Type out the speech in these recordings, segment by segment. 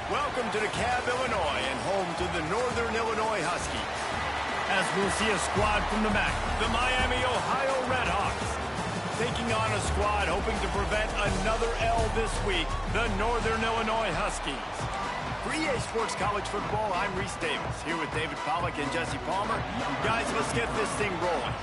Welcome to DeKalb, Illinois, and home to the Northern Illinois Huskies. As we'll see a squad from the MAC, the Miami, Ohio Redhawks. Taking on a squad hoping to prevent another L this week, the Northern Illinois Huskies. For EA Sports College Football, I'm Reese Davis, here with David Pollack and Jesse Palmer. Guys, let's get this thing rolling.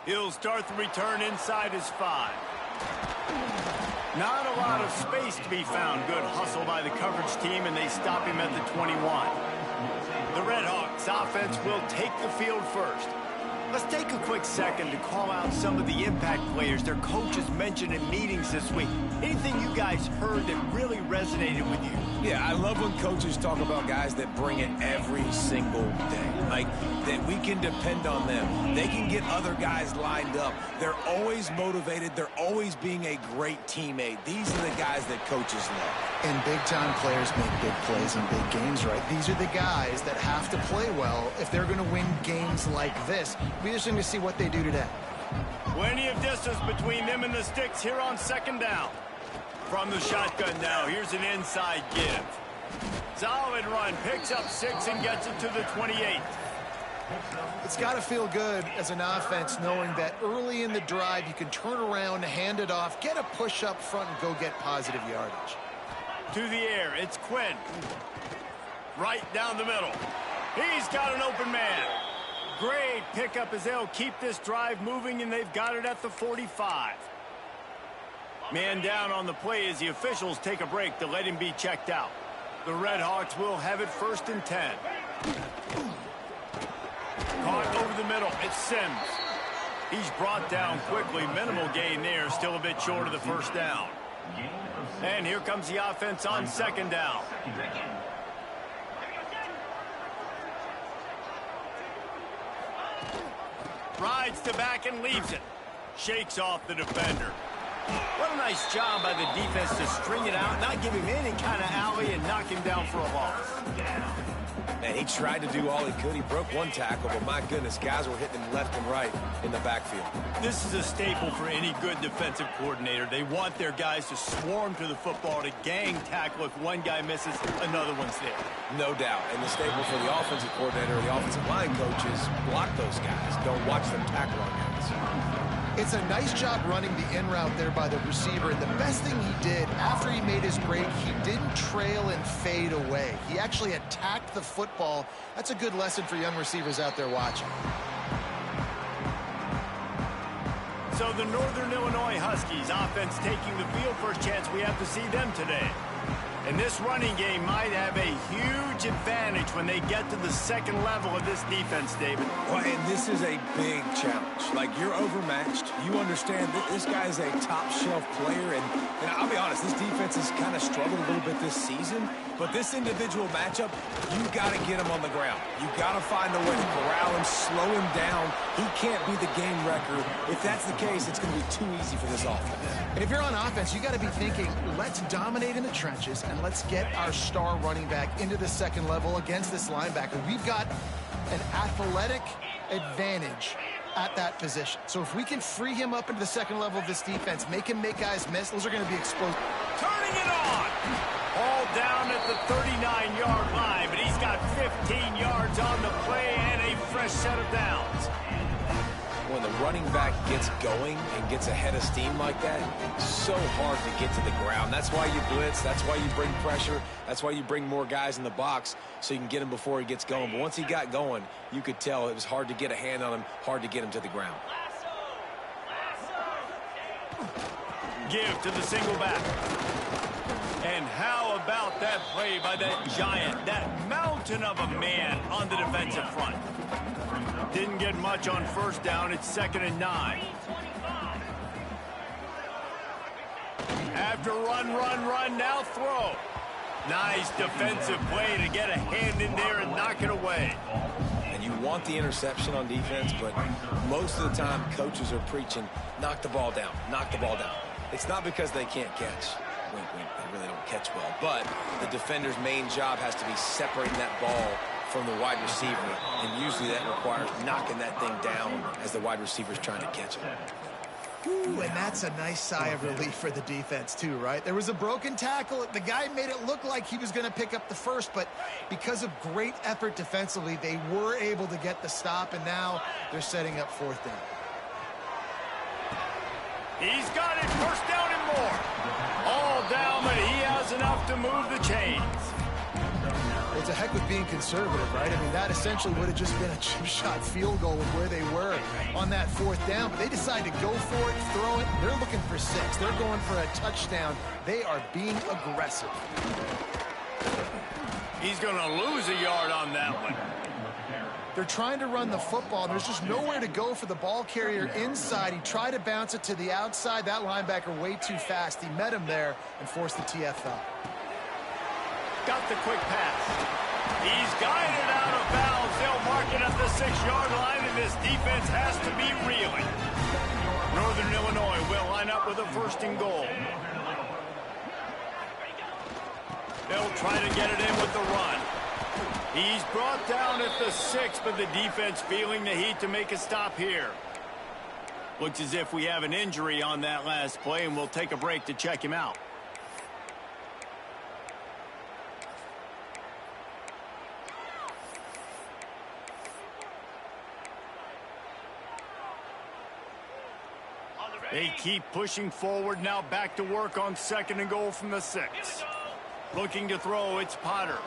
He'll start the return inside his 5. Not a lot of space to be found. Good hustle by the coverage team, and they stop him at the 21. The Redhawks offense will take the field first. Let's take a quick second to call out some of the impact players their coaches mentioned in meetings this week. Anything you guys heard that really resonated with you? Yeah, I love when coaches talk about guys that bring it every single day. Like, that we can depend on them. They can get other guys lined up. They're always motivated. They're always being a great teammate. These are the guys that coaches love. And big-time players make big plays in big games, right? These are the guys that have to play well if they're going to win games like this. We're just going to see what they do today. Plenty of distance between them and the sticks here on second down. From the shotgun now, here's an inside give. Solid run, picks up 6 and gets it to the 28. It's got to feel good as an offense knowing that early in the drive you can turn around, hand it off, get a push up front, and go get positive yardage. To the air, it's Quinn. Right down the middle. He's got an open man. Great pickup as they'll keep this drive moving, and they've got it at the 45. Man down on the play as the officials take a break to let him be checked out. The Redhawks will have it 1st and 10. Caught over the middle. It's Sims. He's brought down quickly. Minimal gain there. Still a bit short of the 1st down. And here comes the offense on 2nd down. Rides to back and leaves it. Shakes off the defender. What a nice job by the defense to string it out, not give him any kind of alley, and knock him down for a loss. And he tried to do all he could. He broke one tackle, but my goodness, guys were hitting him left and right in the backfield. This is a staple for any good defensive coordinator. They want their guys to swarm to the football, to gang tackle. If one guy misses, another one's there. No doubt. And the staple for the offensive coordinator or the offensive line coach is block those guys. Don't watch them tackle on guys. It's a nice job running the in route there by the receiver. And the best thing he did after he made his break, he didn't trail and fade away. He actually attacked the football. That's a good lesson for young receivers out there watching. So the Northern Illinois Huskies offense taking the field. First chance we have to see them today. And this running game might have a huge advantage when they get to the 2nd level of this defense, David. Well, and this is a big challenge. Like, you're overmatched. You understand that this guy is a top-shelf player. And I'll be honest, this defense has kind of struggled a little bit this season. But this individual matchup, you got to get him on the ground. You got to find a way to corral him, slow him down. He can't be the game wrecker. If that's the case, it's going to be too easy for this offense. And if you're on offense, you got to be thinking, let's dominate in the trenches and let's get our star running back into the 2nd level against this linebacker. We've got an athletic advantage at that position. So if we can free him up into the 2nd level of this defense, make him make guys miss, those are going to be explosive. Turning it on. All down at the 39-yard line, but he's got 15 yards on the play and a fresh set of downs. When the running back gets going and gets ahead of steam like that, it's so hard to get to the ground. That's why you blitz. That's why you bring pressure. That's why you bring more guys in the box so you can get him before he gets going. But once he got going, you could tell it was hard to get a hand on him, hard to get him to the ground. Give to the single back. And how about that play by that giant, that mountain of a man on the defensive front? Didn't get much on 1st down. It's 2nd and 9. After run, now throw. Nice defensive play to get a hand in there and knock it away. And you want the interception on defense, but most of the time coaches are preaching, knock the ball down, knock the ball down. It's not because they can't catch. wink, wink, they really don't catch well. But the defender's main job has to be separating that ball from the wide receiver, and usually that requires knocking that thing down as the wide receiver's trying to catch it. Ooh, and that's a nice sigh of relief for the defense too, right? There was a broken tackle. The guy made it look like he was going to pick up the first, but because of great effort defensively, they were able to get the stop, and now they're setting up fourth down. He's got it, first down and more. All down, but he has enough to move the chains. It's a heck with being conservative, right? I mean, that essentially would have just been a chip shot field goal of where they were on that fourth down. But they decide to go for it, throw it. They're looking for 6. They're going for a touchdown. They are being aggressive. He's going to lose a yard on that one. They're trying to run the football. There's just nowhere to go for the ball carrier inside. He tried to bounce it to the outside. That linebacker way too fast. He met him there and forced the TFL. Got the quick pass. He's guided out of bounds. They'll mark it at the 6-yard line, and this defense has to be reeling. Northern Illinois will line up with a 1st and goal. They'll try to get it in with the run. He's brought down at the 6, but the defense feeling the heat to make a stop here. Looks as if we have an injury on that last play, and we'll take a break to check him out. They keep pushing forward, now back to work on 2nd and goal from the 6. Looking to throw, it's Potter.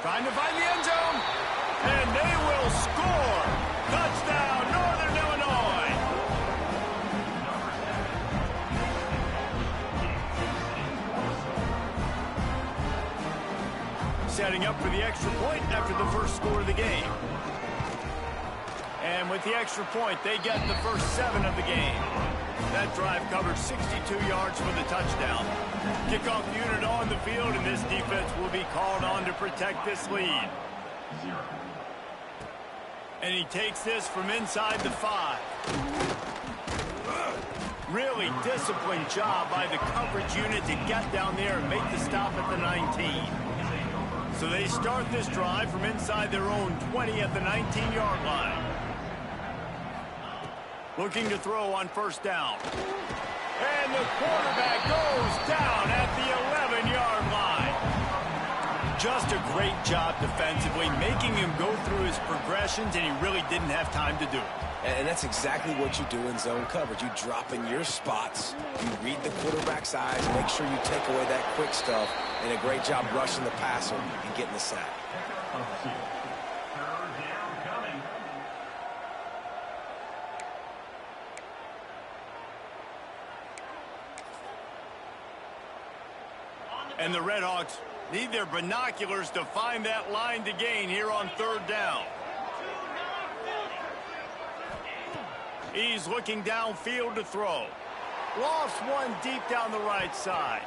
Trying to find the end zone, and they will score. Touchdown, Northern Illinois. Setting up for the extra point after the first score of the game. And with the extra point, they get the first 7 of the game. That drive covered 62 yards for the touchdown. Kickoff unit on the field, and this defense will be called on to protect this lead. And he takes this from inside the 5. Really disciplined job by the coverage unit to get down there and make the stop at the 19. So they start this drive from inside their own 20 at the 19-yard line. Looking to throw on 1st down. And the quarterback goes down at the 11-yard line. Just a great job defensively, making him go through his progressions, and he really didn't have time to do it. And that's exactly what you do in zone coverage. You drop in your spots, you read the quarterback's eyes, make sure you take away that quick stuff, and a great job rushing the passer and getting the sack. And the Redhawks need their binoculars to find that line to gain here on 3rd down. He's looking downfield to throw. Lofts one deep down the right side.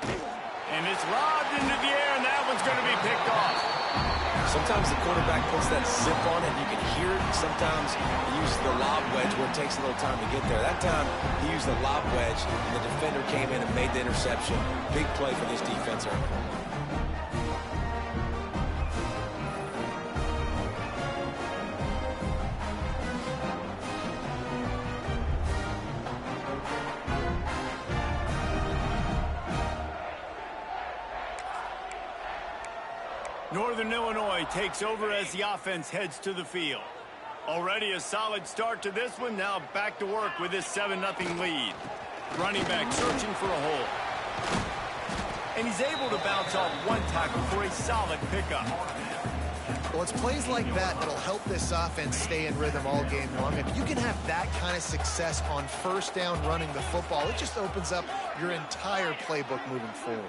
And it's lobbed into the air, and that one's going to be picked off. Sometimes the quarterback puts that zip on it, and you can hear it. Sometimes he uses the lob wedge where it takes a little time to get there. That time, he used the lob wedge, and the defender came in and made the interception. Big play for this defense early. Northern Illinois takes over as the offense heads to the field. Already a solid start to this one. Now back to work with this 7-0 lead. Running back searching for a hole. And he's able to bounce off one tackle for a solid pickup. Well, it's plays like that that'll help this offense stay in rhythm all game long. If you can have that kind of success on 1st down running the football, it just opens up your entire playbook moving forward.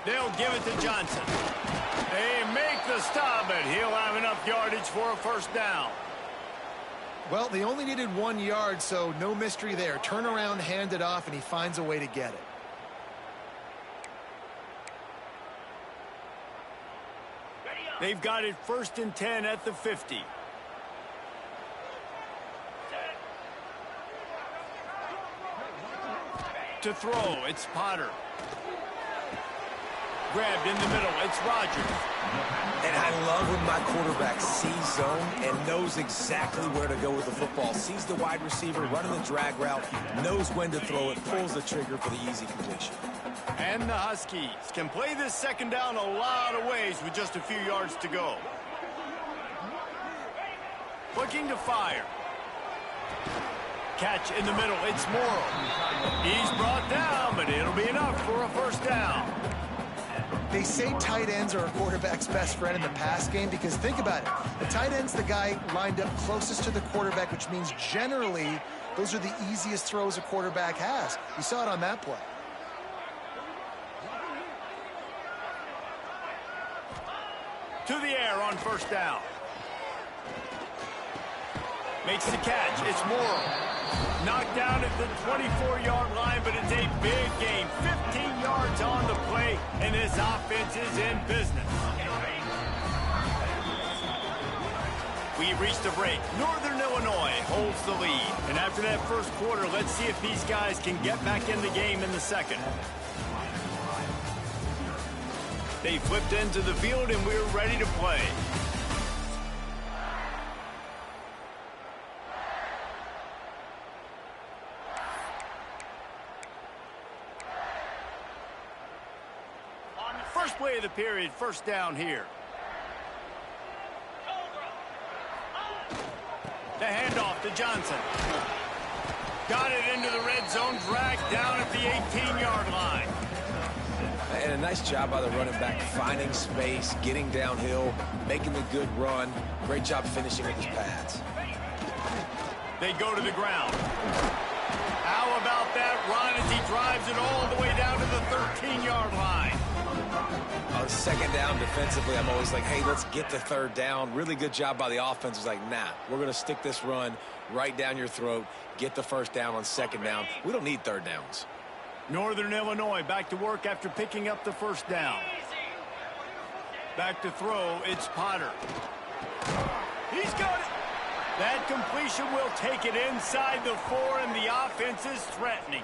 They'll give it to Johnson. They make the stop, but he'll have enough yardage for a 1st down. Well, they only needed 1 yard, so no mystery there. Turn around, hand it off, and he finds a way to get it. They've got it 1st and 10 at the 50. to throw. It's Potter. Grabbed in the middle. It's Rodgers. And I love when my quarterback sees zone and knows exactly where to go with the football. Sees the wide receiver running the drag route, knows when to throw it, pulls the trigger for the easy completion. And the Huskies can play this second down a lot of ways with just a few yards to go. Looking to fire. Catch in the middle. It's Morrow. He's brought down, but it'll be enough for a first down. They say tight ends are a quarterback's best friend in the pass game because think about it. The tight end's the guy lined up closest to the quarterback, which means generally those are the easiest throws a quarterback has. You saw it on that play. To the air on first down. Makes the catch. It's Morrow. Knocked down at the 24-yard line, but it's a big game. 15 yards on the play, and this offense is in business. We reached a break. Northern Illinois holds the lead. And after that first quarter, let's see if these guys can get back in the game in the second. They flipped into the field, and we're ready to play. First play of the period, first down here. The handoff to Johnson. Got it into the red zone, dragged down at the 18-yard line. And a nice job by the running back, finding space, getting downhill, making the good run. Great job finishing with his pads. They go to the ground. How about that run as he drives it all the way down to the 13-yard line? On second down defensively, I'm always like, hey, let's get the third down. Really good job by the offense. It's like, nah, we're going to stick this run right down your throat, get the first down on second down. We don't need third downs. Northern Illinois back to work after picking up the first down. Back to throw, it's Potter. He's got it. That completion will take it inside the 4, and the offense is threatening.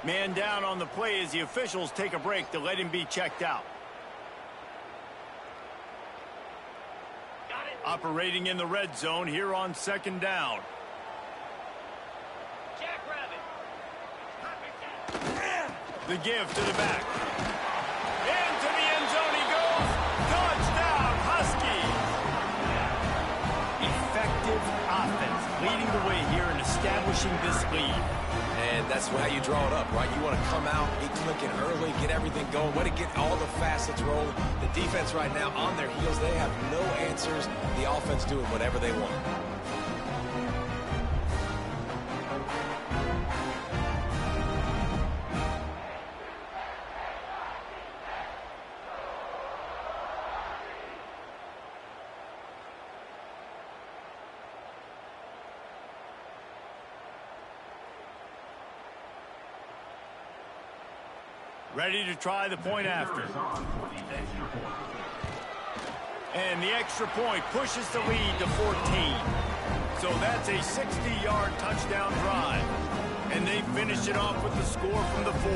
Man down on the play as the officials take a break to let him be checked out. Operating in the red zone here on second down. The give to the back. Into the end zone he goes. Touchdown, Huskies. Effective offense leading the way here and establishing this lead. And that's how you draw it up, right? You want to come out, be clicking early, get everything going, want to get all the facets rolling. The defense right now on their heels, they have no answers. The offense doing whatever they want. Ready to try the point after. And the extra point pushes the lead to 14. So that's a 60-yard touchdown drive. And they finish it off with the score from the 4.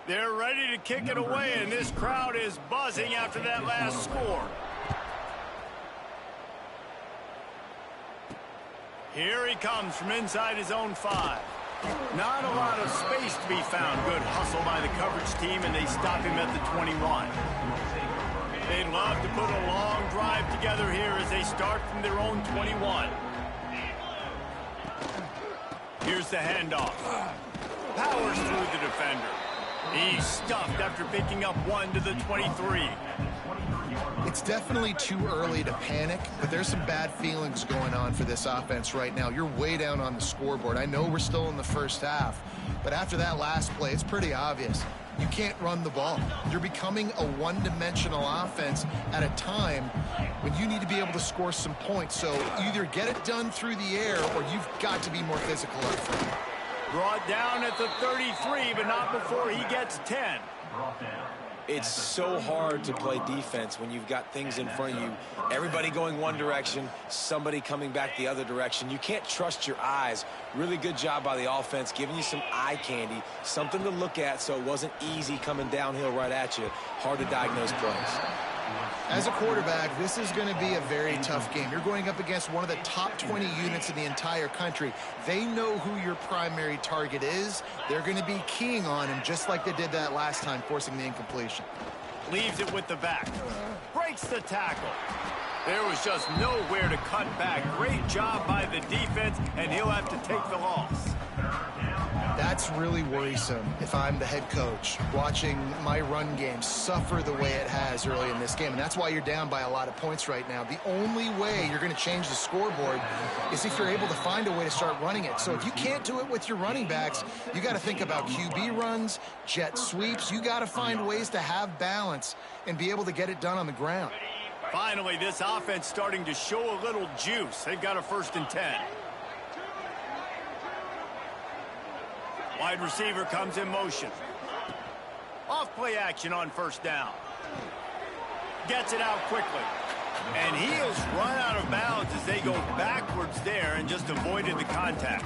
They're ready to kick it away, and this crowd is buzzing after that last score. Here he comes from inside his own 5. Not a lot of space to be found. Good hustle by the coverage team, and they stop him at the 21. They'd love to put a long drive together here as they start from their own 21. Here's the handoff. Powers through the defender. He's stuffed after picking up 1 to the 23. It's definitely too early to panic, but there's some bad feelings going on for this offense right now. You're way down on the scoreboard. I know we're still in the first half, but But after that last play, it's pretty obvious. You can't run the ball. You're becoming a one-dimensional offense at a time when you need to be able to score some points. So either get it done through the air or you've got to be more physical up front. Brought down at the 33, but not before he gets 10. It's so hard to play defense when you've got things in front of you. Everybody going one direction, somebody coming back the other direction. You can't trust your eyes. Really good job by the offense, giving you some eye candy, something to look at so it wasn't easy coming downhill right at you. Hard to diagnose plays. As a quarterback, this is going to be a very tough game. You're going up against one of the top 20 units in the entire country. They know who your primary target is. They're going to be keying on him just like they did that last time, forcing the incompletion. Leaves it with the back. Breaks the tackle. There was just nowhere to cut back. Great job by the defense, and he'll have to take the loss. That's really worrisome if I'm the head coach, watching my run game suffer the way it has early in this game. And that's why you're down by a lot of points right now. The only way you're going to change the scoreboard is if you're able to find a way to start running it. So if you can't do it with your running backs, you got to think about QB runs, jet sweeps. You got to find ways to have balance and be able to get it done on the ground. Finally, this offense starting to show a little juice. They've got a 1st and 10. Wide receiver comes in motion. Off play action on 1st down. Gets it out quickly. And heels run out of bounds as they go backwards there and just avoided the contact.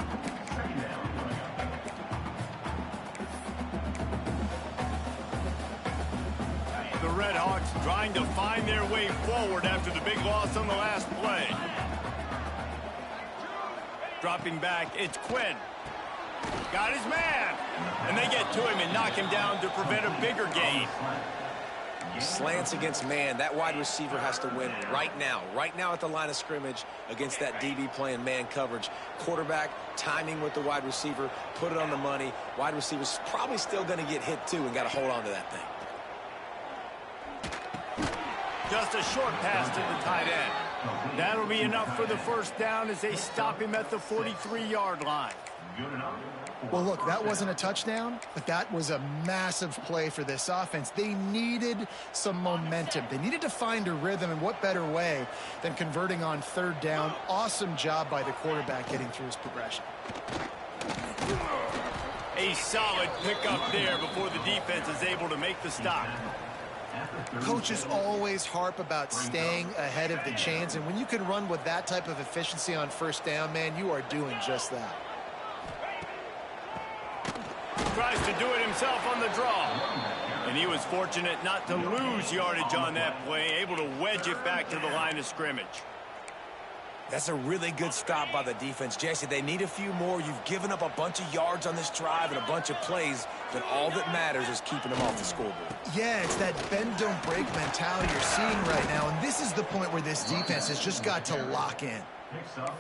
The Red Hawks trying to find their way forward after the big loss on the last play. Dropping back, it's Quinn. Got his man. And they get to him and knock him down to prevent a bigger gain. Slants against man. That wide receiver has to win right now at the line of scrimmage against that DB playing man coverage. Quarterback timing with the wide receiver, put it on the money. Wide receiver's probably still going to get hit too and got to hold on to that thing. Just a short pass to the tight end. That'll be enough for the 1st down as they stop him at the 43-yard line. Well, look, that wasn't a touchdown, but that was a massive play for this offense. They needed some momentum. They needed to find a rhythm, and what better way than converting on 3rd down. Awesome job by the quarterback getting through his progression. A solid pickup there before the defense is able to make the stop. Coaches always harp about staying ahead of the chains, and when you can run with that type of efficiency on 1st down, man, you are doing just that. Tries to do it himself on the draw. And he was fortunate not to lose yardage on that play, able to wedge it back to the line of scrimmage. That's a really good stop by the defense. Jesse, they need a few more. You've given up a bunch of yards on this drive and a bunch of plays, but all that matters is keeping them off the scoreboard. Yeah, it's that bend, don't break mentality you're seeing right now, and this is the point where this defense has just got to lock in.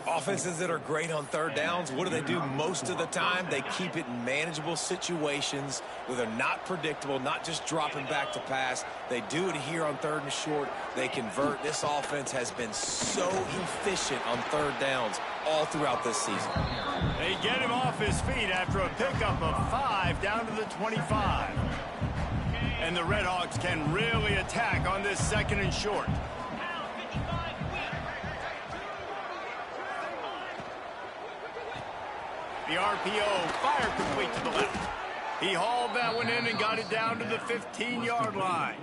Offenses that are great on 3rd downs, what do? Most of the time? They keep it in manageable situations where they're not predictable, not just dropping back to pass. They do it here on 3rd and short. They convert. This offense has been so efficient on 3rd downs all throughout this season. They get him off his feet after a pickup of 5 down to the 25. And the Red Hawks can really attack on this 2nd and short. The RPO, fire complete to the left. He hauled that one in and got it down to the 15-yard line.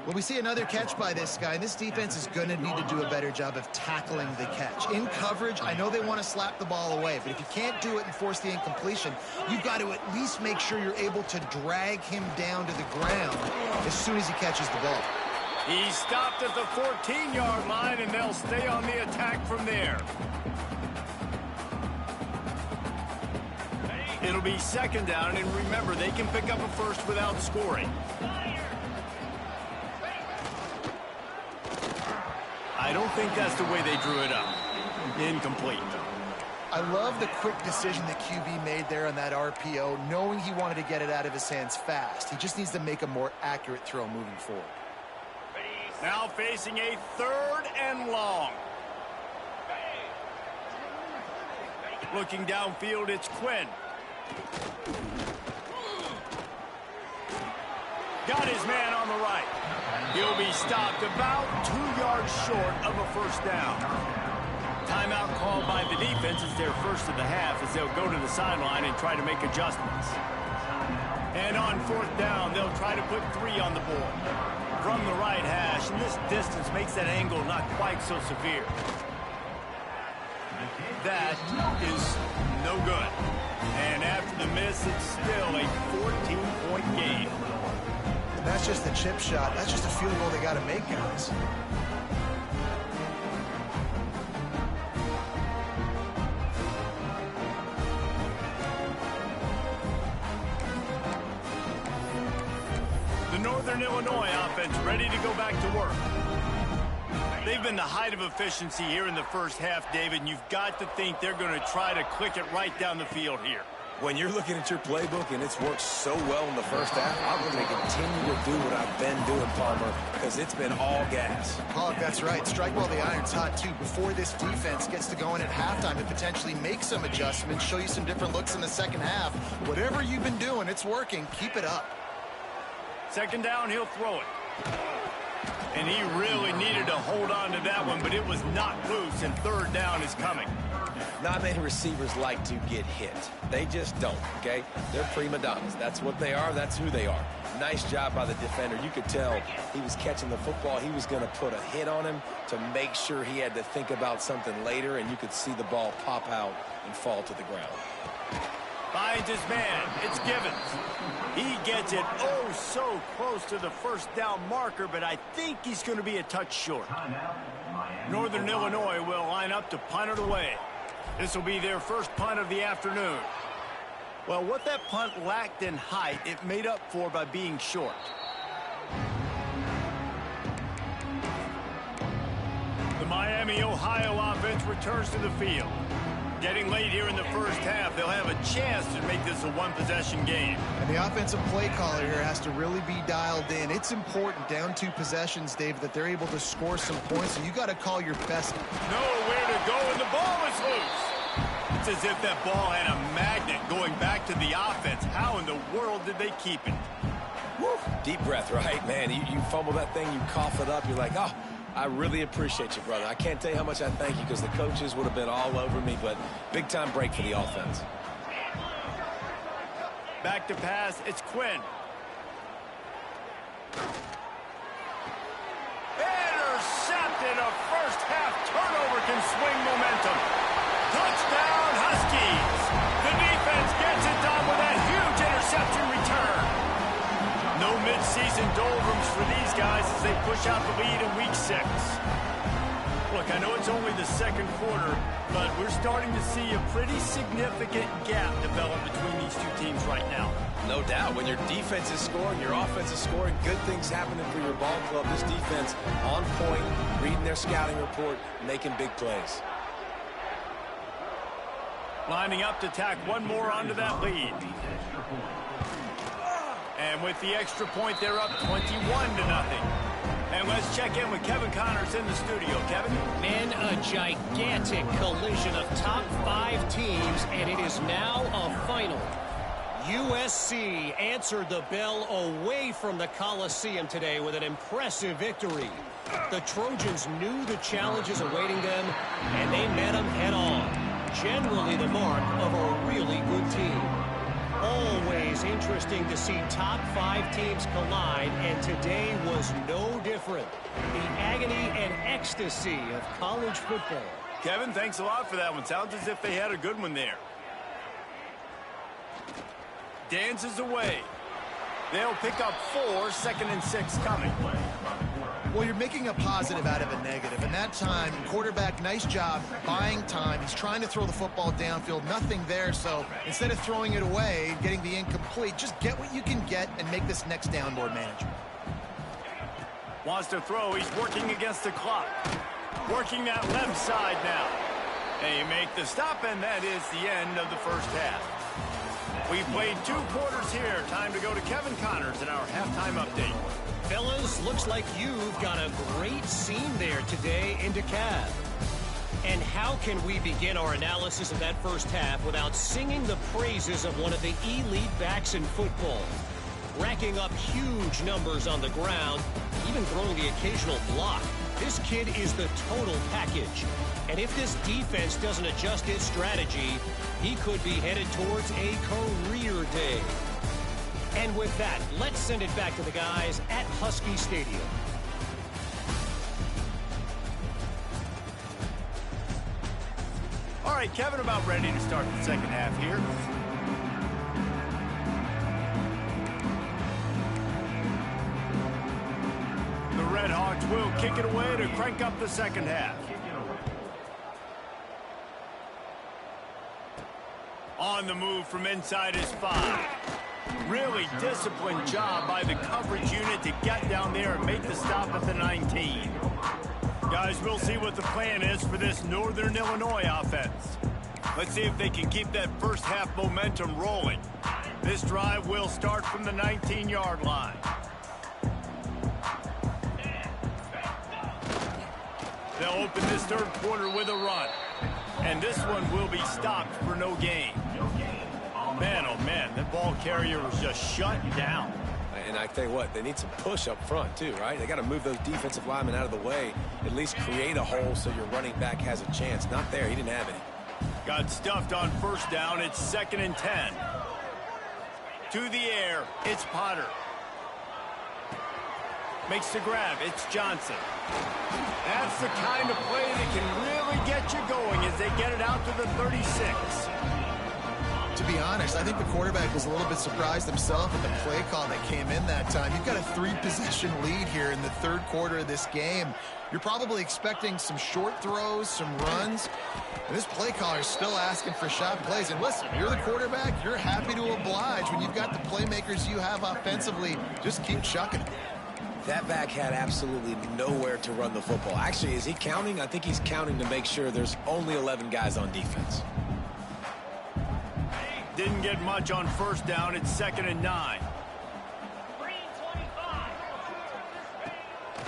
Well, we see another catch by this guy. This defense is going to need to do a better job of tackling the catch. In coverage, I know they want to slap the ball away, but if you can't do it and force the incompletion, you've got to at least make sure you're able to drag him down to the ground as soon as he catches the ball. He stopped at the 14-yard line, and they'll stay on the attack from there. It'll be 2nd down, and remember, they can pick up a 1st without scoring. I don't think that's the way they drew it up. Incomplete. I love the quick decision that QB made there on that RPO, knowing he wanted to get it out of his hands fast. He just needs to make a more accurate throw moving forward. Now facing a 3rd and long. Looking downfield, it's Quinn. Got his man on the right. He'll be stopped about 2 yards short of a first down. Timeout called by the defense is their first of the half as they'll go to the sideline and try to make adjustments. And on fourth down, they'll try to put 3 on the board. From the right hash, and this distance makes that angle not quite so severe. That is no good. And after the miss, it's still a 14-point game. And that's just the chip shot. That's just a field goal they got to make, guys. The Northern Illinois offense ready to go back to work. They've been the height of efficiency here in the first half, David, and you've got to think they're going to try to click it right down the field here. When you're looking at your playbook and it's worked so well in the first half, I'm going to continue to do what I've been doing, Palmer, because it's been all gas. Oh, that's right. Strike while the iron's hot, too. Before this defense gets to going at halftime and potentially make some adjustments, show you some different looks in the second half. Whatever you've been doing, it's working. Keep it up. Second down, he'll throw it. And he really needed to hold on to that one, but it was knocked loose, and third down is coming. Not many receivers like to get hit. They just don't, okay? They're prima donnas. That's what they are. That's who they are. Nice job by the defender. You could tell he was catching the football. He was going to put a hit on him to make sure he had to think about something later, and you could see the ball pop out and fall to the ground. Finds his man. It's Givens. He gets it oh so close to the first down marker, but I think he's going to be a touch short. Northern Illinois will line up to punt it away. This will be their first punt of the afternoon. Well, what that punt lacked in height, it made up for by being short. The Miami, Ohio offense returns to the field. Getting late here in the first half, they'll have a chance to make this a one-possession game. And the offensive play caller here has to really be dialed in. It's important down 2 possessions, Dave, that they're able to score some points. So you got to call your best. Nowhere to go, and the ball is loose. It's as if that ball had a magnet going back to the offense. How in the world did they keep it? Woo. Deep breath, right? Man, you fumble that thing, you cough it up, you're like, oh, I really appreciate you, brother. I can't tell you how much I thank you because the coaches would have been all over me, but big-time break for the offense. Back to pass, it's Quinn. Intercepted, a first-half turnover can swing momentum. Touchdown, Huskies. The defense gets it done with that huge interception return. No mid-season doldrums for these guys as they push out the lead in Week 6. Look, I know it's only the second quarter, but we're starting to see a pretty significant gap develop between these two teams right now. No doubt. When your defense is scoring, your offense is scoring, good things happening for your ball club. This defense on point, reading their scouting report, making big plays. Lining up to tack one more onto that lead. And with the extra point, they're up 21-0. And let's check in with Kevin Connors in the studio. Kevin? Man, a gigantic collision of top 5 teams, and it is now a final. USC answered the bell away from the Coliseum today with an impressive victory. The Trojans knew the challenges awaiting them, and they met them head-on. Generally the mark of a really good team. Always interesting to see top 5 teams collide, and today was no different. The agony and ecstasy of college football. Kevin, thanks a lot for that one. Sounds as if they had a good one there. Dances away. They'll pick up 4, 2nd and 6 coming. Well, you're making a positive out of a negative. And that time, quarterback, nice job buying time. He's trying to throw the football downfield. Nothing there. So instead of throwing it away, getting the incomplete, just get what you can get and make this next down more manageable. Wants to throw. He's working against the clock. Working that left side now. They make the stop, and that is the end of the first half. We've played 2 quarters here. Time to go to Kevin Connors in our halftime update. Fellas, looks like you've got a great scene there today in DeKalb. And how can we begin our analysis of that first half without singing the praises of one of the elite backs in football? Racking up huge numbers on the ground, even throwing the occasional block. This kid is the total package. And if this defense doesn't adjust its strategy, he could be headed towards a career day. And with that, let's send it back to the guys at Husky Stadium. All right, Kevin, about ready to start the second half here. The Red Hawks will kick it away to crank up the second half. On the move from inside his 5. Really disciplined job by the coverage unit to get down there and make the stop at the 19. Guys, we'll see what the plan is for this Northern Illinois offense. Let's see if they can keep that first half momentum rolling. This drive will start from the 19-yard line. They'll open this third quarter with a run. And this one will be stopped for no gain. Man, oh man, that ball carrier was just shut down. And I tell you what, they need some push up front too, right? They got to move those defensive linemen out of the way, at least create a hole so your running back has a chance. Not there, he didn't have any. Got stuffed on first down, it's 2nd and 10. To the air, it's Potter. Makes the grab, it's Johnson. That's the kind of play that can really get you going as they get it out to the 36. To be honest, I think the quarterback was a little bit surprised himself at the play call that came in that time. You've got a 3-possession lead here in the third quarter of this game. You're probably expecting some short throws, some runs. And this play caller is still asking for shot plays. And listen, you're the quarterback. You're happy to oblige. When you've got the playmakers you have offensively, just keep chucking it. That back had absolutely nowhere to run the football. Actually, is he counting? I think he's counting to make sure there's only 11 guys on defense. Didn't get much on first down. It's 2nd and 9.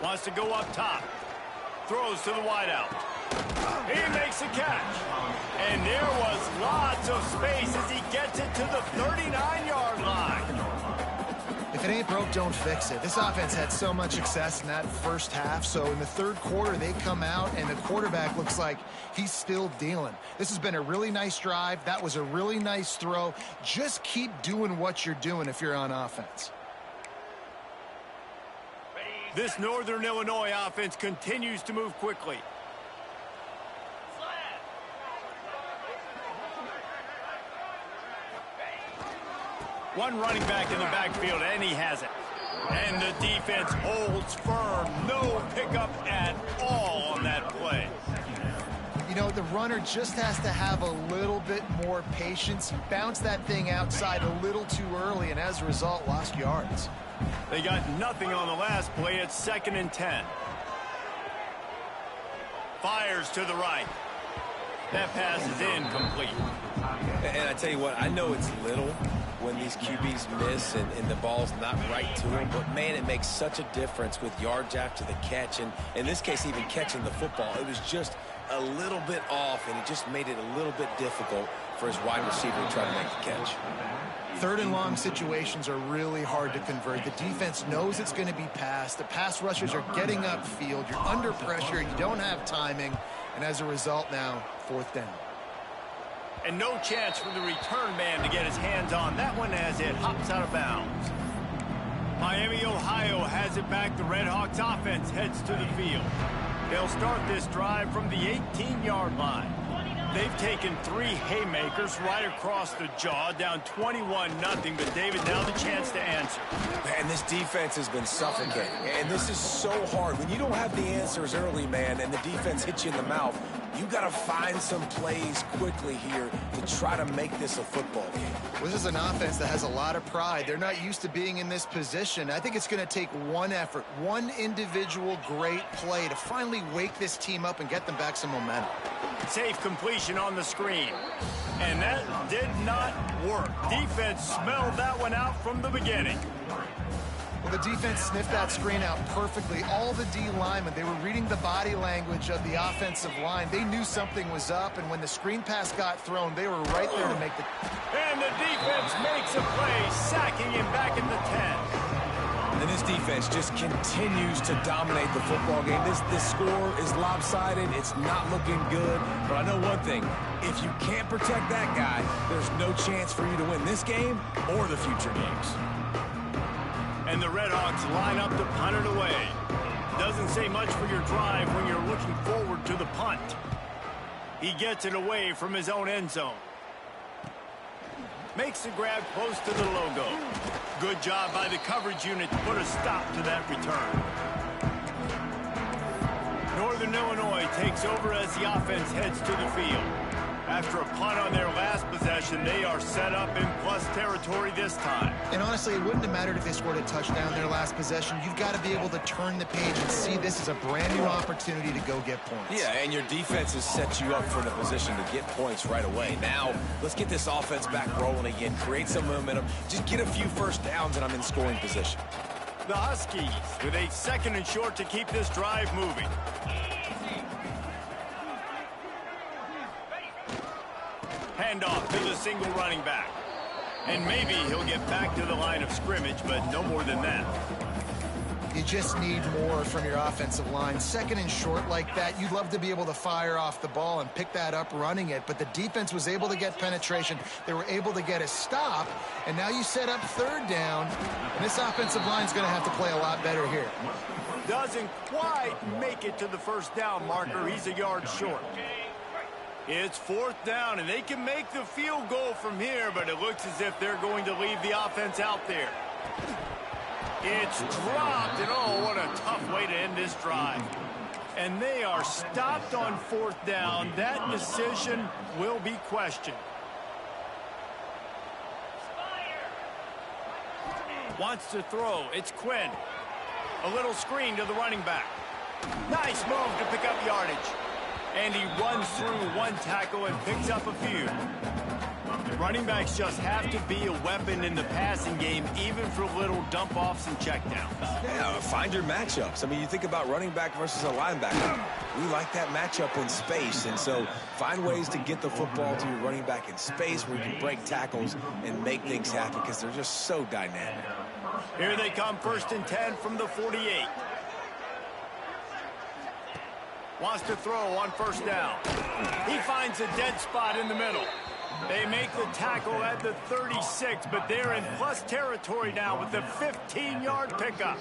Wants to go up top. Throws to the wideout. He makes a catch. And there was lots of space as he gets it to the 39-yard line. If it ain't broke, don't fix it. This offense had so much success in that first half, so in the third quarter, they come out, and the quarterback looks like he's still dealing. This has been a really nice drive. That was a really nice throw. Just keep doing what you're doing if you're on offense. This Northern Illinois offense continues to move quickly. One running back in the backfield, and he has it. And the defense holds firm. No pickup at all on that play. You know, the runner just has to have a little bit more patience. He bounced that thing outside a little too early, and as a result, lost yards. They got nothing on the last play. It's 2nd and 10. Fires to the right. That pass is incomplete. And I tell you what, I know it's little when these QBs miss and the ball's not right to them, but man, it makes such a difference with yards after the catch, and in this case, even catching the football. It was just a little bit off, and it just made it a little bit difficult for his wide receiver to try to make the catch. Third and long situations are really hard to convert. The defense knows it's going to be passed. The pass rushers are getting upfield. You're under pressure. You don't have timing, and as a result now, 4th down. And no chance for the return man to get his hands on that one as it hops out of bounds. Miami, Ohio has it back. The Red Hawks offense heads to the field. They'll start this drive from the 18-yard line. They've taken 3 haymakers right across the jaw, down 21-0. But, David, now the chance to answer. Man, this defense has been suffocating. And this is so hard. When you don't have the answers early, man, and the defense hits you in the mouth, you got to find some plays quickly here to try to make this a football game. Well, this is an offense that has a lot of pride. They're not used to being in this position. I think it's going to take one effort, one individual great play to finally wake this team up and get them back some momentum. Safe completion on the screen. And that did not work. Defense smelled that one out from the beginning. Well, the defense sniffed that screen out perfectly. All the D linemen, they were reading the body language of the offensive line. They knew something was up, and when the screen pass got thrown, they were right there to make the... And the defense makes a play, sacking him back at the 10. And this defense just continues to dominate the football game. This score is lopsided. It's not looking good. But I know one thing. If you can't protect that guy, there's no chance for you to win this game or the future games. And the Redhawks line up to punt it away. Doesn't say much for your drive when you're looking forward to the punt. He gets it away from his own end zone. Makes the grab close to the logo. Good job by the coverage unit to put a stop to that return. Northern Illinois takes over as the offense heads to the field. After a punt on their last possession, they are set up in plus territory this time. And honestly, it wouldn't have mattered if they scored a touchdown their last possession. You've got to be able to turn the page and see this as a brand new opportunity to go get points. Yeah, and your defense has set you up for the position to get points right away. Now, let's get this offense back rolling again, create some momentum, just get a few first downs, and I'm in scoring position. The Huskies with a 2nd and short to keep this drive moving. Handoff to the single running back. And maybe he'll get back to the line of scrimmage, but no more than that. You just need more from your offensive line. 2nd and short like that, you'd love to be able to fire off the ball and pick that up running it, but the defense was able to get penetration. They were able to get a stop, and now you set up 3rd down, and this offensive line's going to have to play a lot better here. Doesn't quite make it to the first down marker. He's a yard short. It's 4th down, and they can make the field goal from here, but it looks as if they're going to leave the offense out there. It's dropped, and oh, what a tough way to end this drive. And they are stopped on 4th down. That decision will be questioned. Wants to throw. It's Quinn. A little screen to the running back. Nice move to pick up yardage. And he runs through one tackle and picks up a few. Running backs just have to be a weapon in the passing game, even for little dump-offs and checkdowns. Yeah, find your matchups. I mean, you think about running back versus a linebacker. We like that matchup in space, and so find ways to get the football to your running back in space where you can break tackles and make things happen because they're just so dynamic. Here they come, 1st and 10 from the 48. Wants to throw on 1st down. He finds a dead spot in the middle. They make the tackle at the 36, but they're in plus territory now with the 15-yard pickup.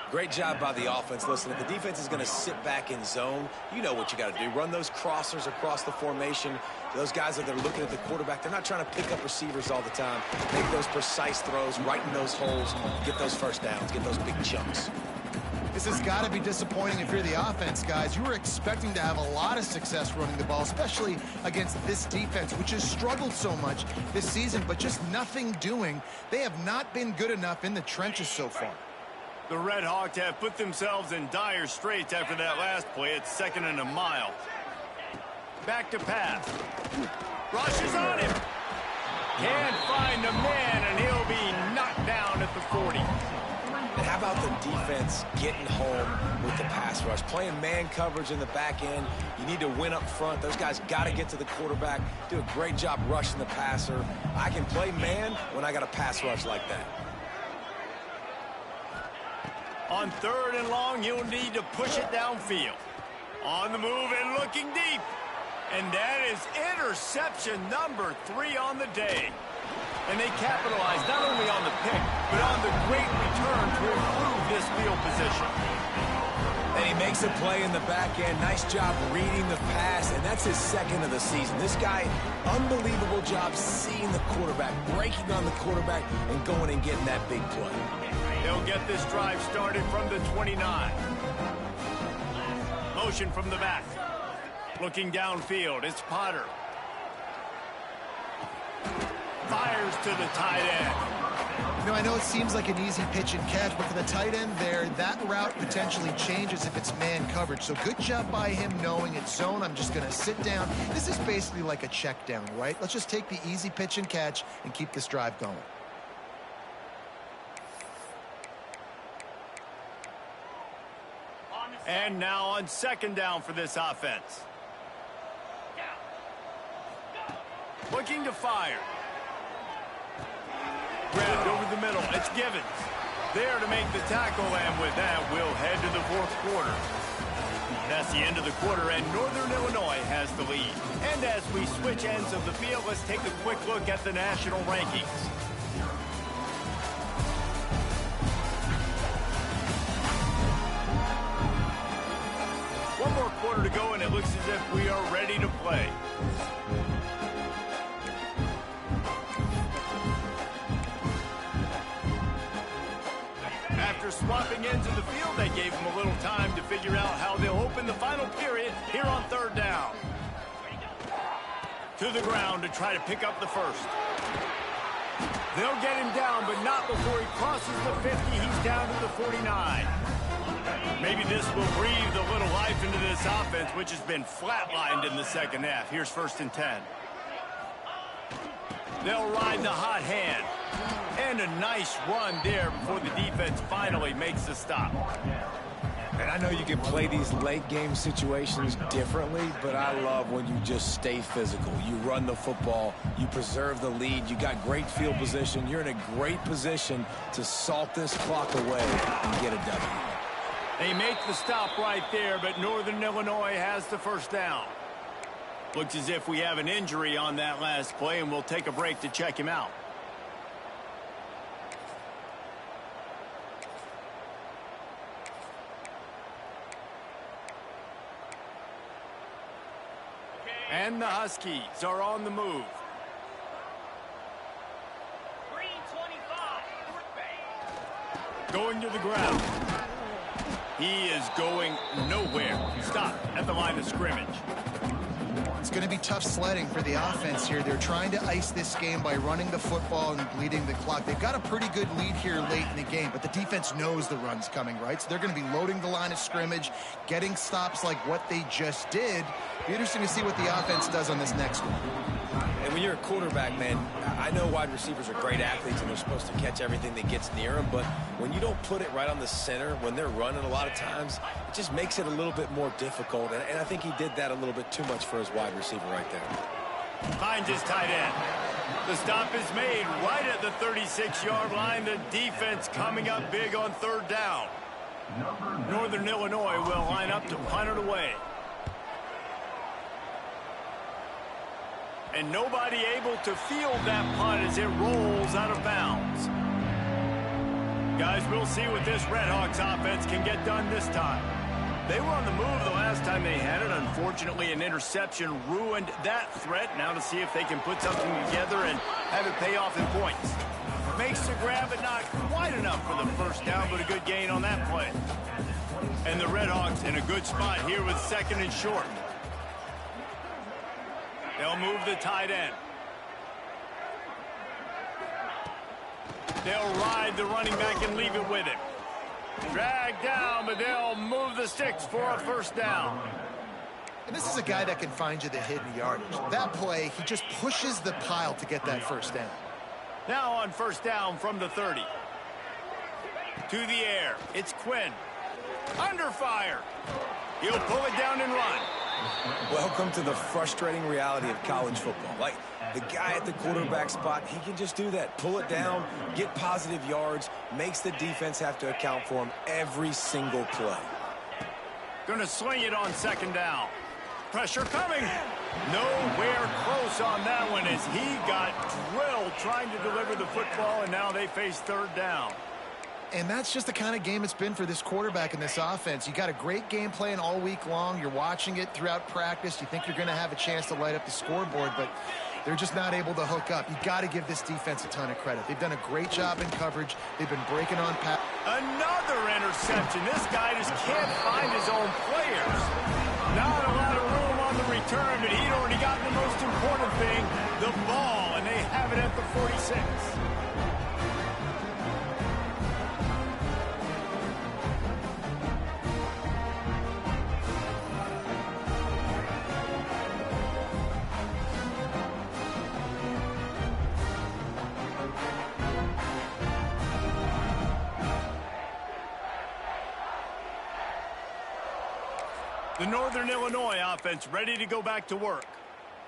Great job by the offense. Listen, if the defense is going to sit back in zone, you know what you got to do. Run those crossers across the formation. Those guys that are looking at the quarterback, they're not trying to pick up receivers all the time. Make those precise throws, right in those holes, get those first downs, get those big chunks. This has got to be disappointing if you're the offense, guys. You were expecting to have a lot of success running the ball, especially against this defense, which has struggled so much this season, but just nothing doing. They have not been good enough in the trenches so far. The Redhawks have put themselves in dire straits after that last play. It's 2nd and a mile. Back to pass. Rushes on him. Can't find the man, and he'll be knocked down at the 40. And how about the defense getting home with the pass rush? Playing man coverage in the back end. You need to win up front. Those guys got to get to the quarterback. Do a great job rushing the passer. I can play man when I got a pass rush like that. On 3rd and long, you'll need to push it downfield. On the move and looking deep. And that is interception number 3 on the day. And they capitalize not only on the pick, but on the great return to improve this field position. And he makes a play in the back end. Nice job reading the pass, and that's his 2nd of the season. This guy, unbelievable job seeing the quarterback, breaking on the quarterback, and going and getting that big play. They'll get this drive started from the 29. Motion from the back. Looking downfield, it's Potter. Fires to the tight end. You know, I know it seems like an easy pitch and catch, but for the tight end there, that route potentially changes if it's man coverage. So good job by him knowing it's zone. I'm just going to sit down. This is basically like a check down, right? Let's just take the easy pitch and catch and keep this drive going. And now on second down for this offense. Looking to fire. Grabbed over the middle. It's Givens. There to make the tackle, and with that, we'll head to the fourth quarter. That's the end of the quarter, and Northern Illinois has the lead. And as we switch ends of the field, let's take a quick look at the national rankings. One more quarter to go, and it looks as if we are ready to play. After swapping ends of the field, they gave them a little time to figure out how they'll open the final period here on third down. To the ground to try to pick up the first. They'll get him down, but not before he crosses the 50. He's down to the 49. Maybe this will breathe a little life into this offense, which has been flatlined in the second half. Here's 1st and 10. They'll ride the hot hand. And a nice run there before the defense finally makes the stop. And I know you can play these late game situations differently, but I love when you just stay physical. You run the football, you preserve the lead, you got great field position, you're in a great position to salt this clock away and get a W. They make the stop right there, but Northern Illinois has the first down. Looks as if we have an injury on that last play, and we'll take a break to check him out. And the Huskies are on the move. Going to the ground. He is going nowhere. Stop at the line of scrimmage. It's going to be tough sledding for the offense here. They're trying to ice this game by running the football and bleeding the clock. They've got a pretty good lead here late in the game, but the defense knows the run's coming, right? So they're going to be loading the line of scrimmage, getting stops like what they just did. Be interesting to see what the offense does on this next one. And when you're a quarterback, man, I know wide receivers are great athletes and they're supposed to catch everything that gets near them, but when you don't put it right on the center, when they're running a lot of times, it just makes it a little bit more difficult. And I think he did that a little bit too much for his wide receiver right there. Finds his tight end. The stop is made right at the 36-yard line. The defense coming up big on third down. Northern Illinois will line up to punt it away. And nobody able to field that punt as it rolls out of bounds. Guys, we'll see what this Redhawks offense can get done this time. They were on the move the last time they had it. Unfortunately, an interception ruined that threat. Now to see if they can put something together and have it pay off in points. Makes the grab, but not quite enough for the first down, but a good gain on that play. And the Redhawks in a good spot here with 2nd and short. They'll move the tight end. They'll ride the running back and leave it with him. Drag down, but they'll move the sticks for a first down. And this is a guy that can find you the hidden yardage. That play, he just pushes the pile to get that first down. Now on first down from the 30. To the air. It's Quinn. Under fire. He'll pull it down and run. Welcome to the frustrating reality of college football. Like, the guy at the quarterback spot, he can just do that. Pull it down, get positive yards, makes the defense have to account for him every single play. Gonna sling it on 2nd down. Pressure coming. Nowhere close on that one as he got drilled trying to deliver the football, and now they face 3rd down. And that's just the kind of game it's been for this quarterback in this offense. You got a great game plan all week long. You're watching it throughout practice. You think you're going to have a chance to light up the scoreboard, but they're just not able to hook up. You got to give this defense a ton of credit. They've done a great job in coverage. They've been breaking on pass. Another interception. This guy just can't find his own players. Not a lot of room on the return, but he'd already gotten the most important thing, the ball, and they have it at the 46. The Northern Illinois offense ready to go back to work.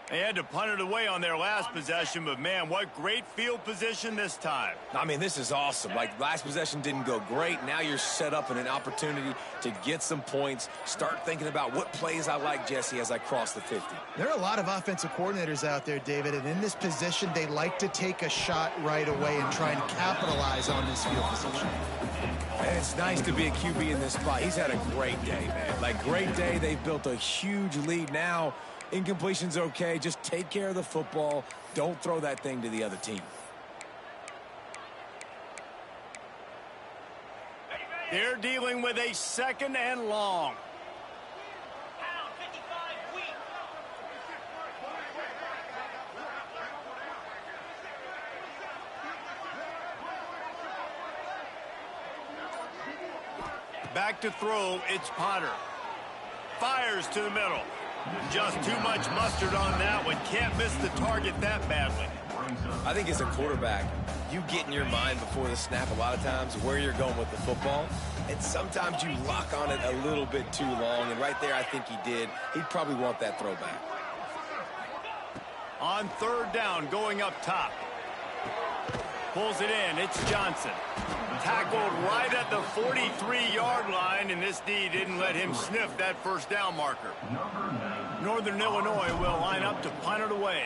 They had to punt it away on their last possession, but man, what great field position this time. I mean, this is awesome. Like, last possession didn't go great. Now you're set up in an opportunity to get some points. Start thinking about what plays I like, Jesse, as I cross the 50. There are a lot of offensive coordinators out there, David, and in this position, they like to take a shot right away and try and capitalize on this field position. And it's nice to be a QB in this spot. He's had a great day, man. Like, great day. They've built a huge lead now. Incompletion's okay. Just take care of the football. Don't throw that thing to the other team. They're dealing with a 2nd and long. Back to throw, it's Potter. Fires to the middle. Just too much mustard on that one. Can't miss the target that badly. I think as a quarterback, you get in your mind before the snap a lot of times where you're going with the football. And sometimes you lock on it a little bit too long. And right there, I think he did. He'd probably want that throwback. On 3rd down, going up top. Pulls it in. It's Johnson. Tackled right at the 43-yard line, and this D didn't let him sniff that 1st down marker. Northern Illinois will line up to punt it away.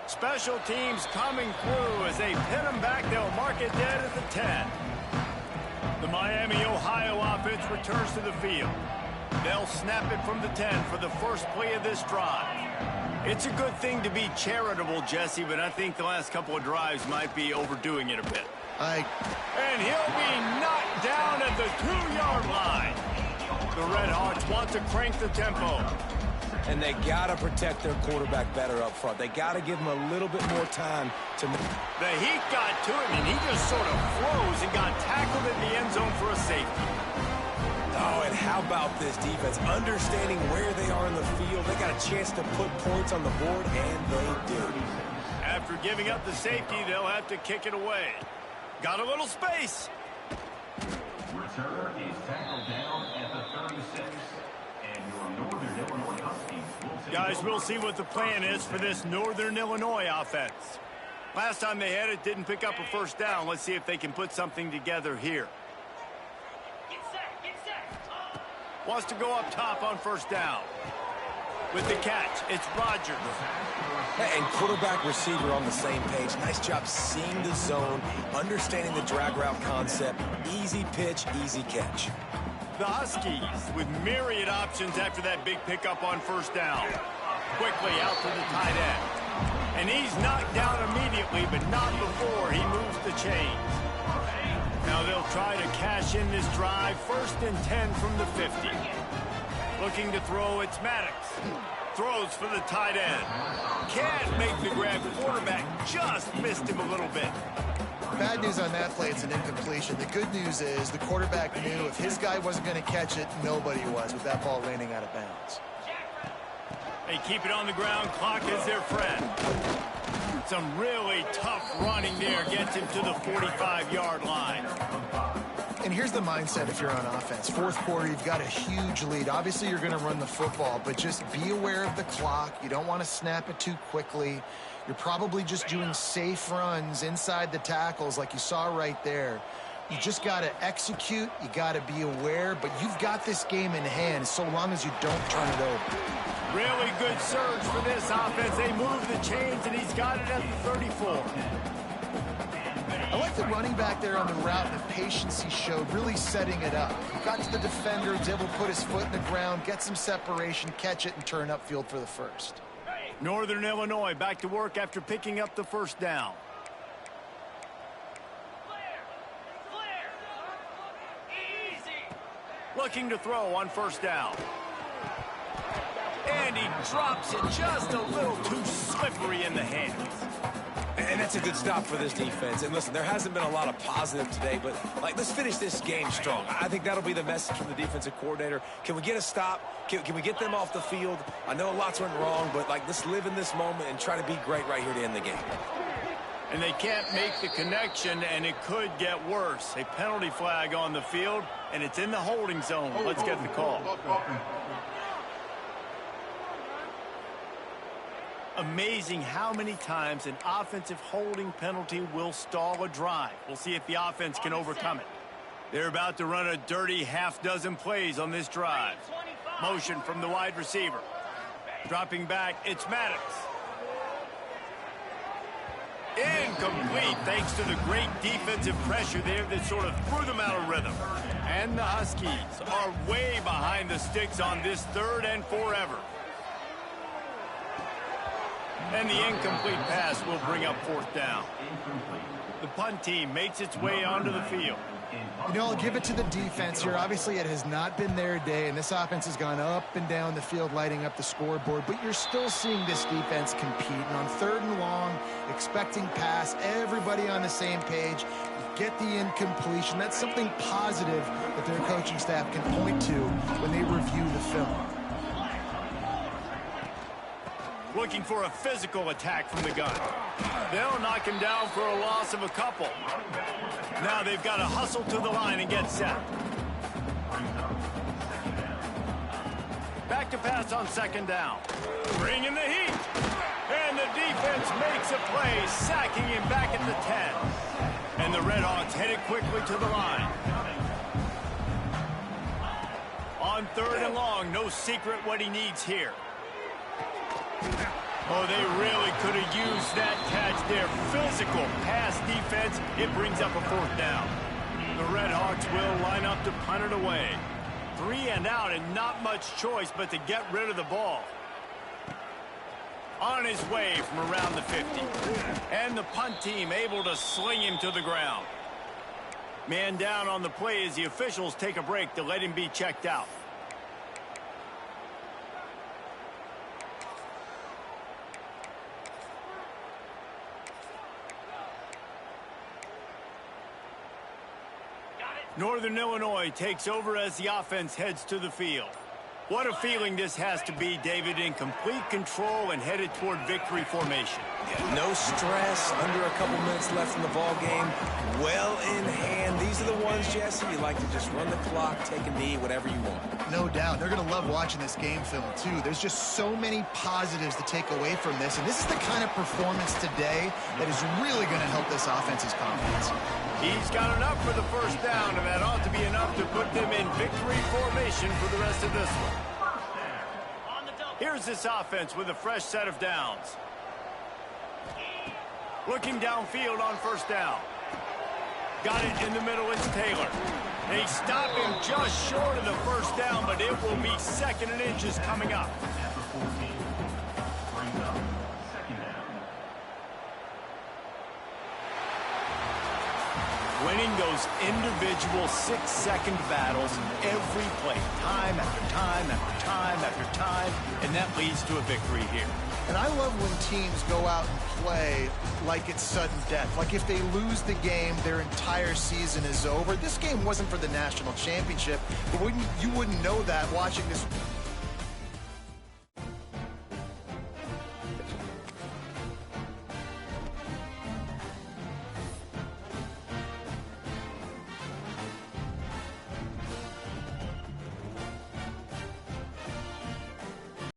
Special teams coming through as they pin them back. They'll mark it dead at the 10. The Miami, Ohio offense returns to the field. They'll snap it from the 10 for the first play of this drive. It's a good thing to be charitable, Jesse, but I think the last couple of drives might be overdoing it a bit. And he'll be knocked down at the 2-yard line. The Red Hawks want to crank the tempo. And they got to protect their quarterback better up front. They got to give him a little bit more time to... The heat got to him, and he just sort of froze and got tackled in the end zone for a safety. Oh, and how about this defense? Understanding where they are in the field. They got a chance to put points on the board, and they do. After giving up the safety, they'll have to kick it away. Got a little space. Returner is tackled down at the 36. And your Northern Illinois Huskies will take Guys, we'll see what the plan is for this Northern Illinois offense. Last time they had it, didn't pick up a 1st down. Let's see if they can put something together here. Wants to go up top on 1st down. With the catch, it's Rogers. And quarterback receiver on the same page. Nice job seeing the zone, understanding the drag route concept. Easy pitch, easy catch. The Huskies with myriad options after that big pickup on 1st down. Quickly out to the tight end. And he's knocked down immediately, but not before he moves the chains. Now they'll try to cash in this drive. 1st and 10 from the 50. Looking to throw, it's Maddox. Throws for the tight end. Can't make the grab. Quarterback just missed him a little bit. Bad news on that play, it's an incompletion. The good news is the quarterback knew if his guy wasn't going to catch it, nobody was with that ball landing out of bounds. They keep it on the ground. Clock is their friend. Some really tough running there gets him to the 45-yard line. And here's the mindset if you're on offense. 4th quarter, you've got a huge lead. Obviously, you're going to run the football, but just be aware of the clock. You don't want to snap it too quickly. You're probably just doing safe runs inside the tackles like you saw right there. You just got to execute. You got to be aware, but you've got this game in hand so long as you don't turn it over. Really good surge for this offense. They move the chains, and he's got it at the 34. I like the running back there on the route and the patience he showed, really setting it up. Got to the defender, was able to put his foot in the ground, get some separation, catch it, and turn upfield for the 1st. Northern Illinois back to work after picking up the 1st down. Looking to throw on 1st down. And he drops it just a little too slippery in the hands. And that's a good stop for this defense. And listen, there hasn't been a lot of positive today, but let's finish this game strong. I think that'll be the message from the defensive coordinator. Can we get a stop? Can we get them off the field? I know lots went wrong, but let's live in this moment and try to be great right here to end the game. And they can't make the connection, and it could get worse. A penalty flag on the field. And it's in the holding zone. Let's get the call. Amazing how many times an offensive holding penalty will stall a drive. We'll see if the offense can overcome it. They're about to run a dirty half-dozen plays on this drive. Motion from the wide receiver. Dropping back, it's Maddox. Incomplete, thanks to the great defensive pressure there that sort of threw them out of rhythm. And the Huskies are way behind the sticks on this 3rd and forever. And the incomplete pass will bring up 4th down. The punt team makes its way onto the field. You know, I'll give it to the defense here. Obviously, it has not been their day, and this offense has gone up and down the field, lighting up the scoreboard. But you're still seeing this defense compete. And on 3rd and long, expecting pass, everybody on the same page, get the incompletion. That's something positive that their coaching staff can point to when they review the film. Looking for a physical attack from the gun. They'll knock him down for a loss of a couple. Now they've got to hustle to the line and get set. Back to pass on 2nd down. Bringing the heat. And the defense makes a play, sacking him back at the 10. And the Redhawks headed quickly to the line. On 3rd and long, no secret what he needs here. Oh, they really could have used that catch there. Physical pass defense. It brings up a 4th down. The Redhawks will line up to punt it away. 3 and out and not much choice but to get rid of the ball. On his way from around the 50. And the punt team able to sling him to the ground. Man down on the play as the officials take a break to let him be checked out. Northern Illinois takes over as the offense heads to the field. What a feeling this has to be, David, in complete control and headed toward victory formation. Yeah, no stress, under a couple minutes left in the ball game. Well in hand. These are the ones, Jesse, you like to just run the clock, take a knee, whatever you want. No doubt. They're going to love watching this game film, too. There's just so many positives to take away from this, and this is the kind of performance today that is really going to help this offense's confidence. He's got enough for the 1st down, and that ought to be enough to put them in victory formation for the rest of this one. Here's this offense with a fresh set of downs. Looking downfield on 1st down. Got it in the middle, it's Taylor. They stop him just short of the 1st down, but it will be 2nd and inches coming up. Winning those individual 6-second battles every play, time after time after time after time, and that leads to a victory here. And I love when teams go out and play like it's sudden death. Like if they lose the game, their entire season is over. This game wasn't for the national championship, but you wouldn't know that watching this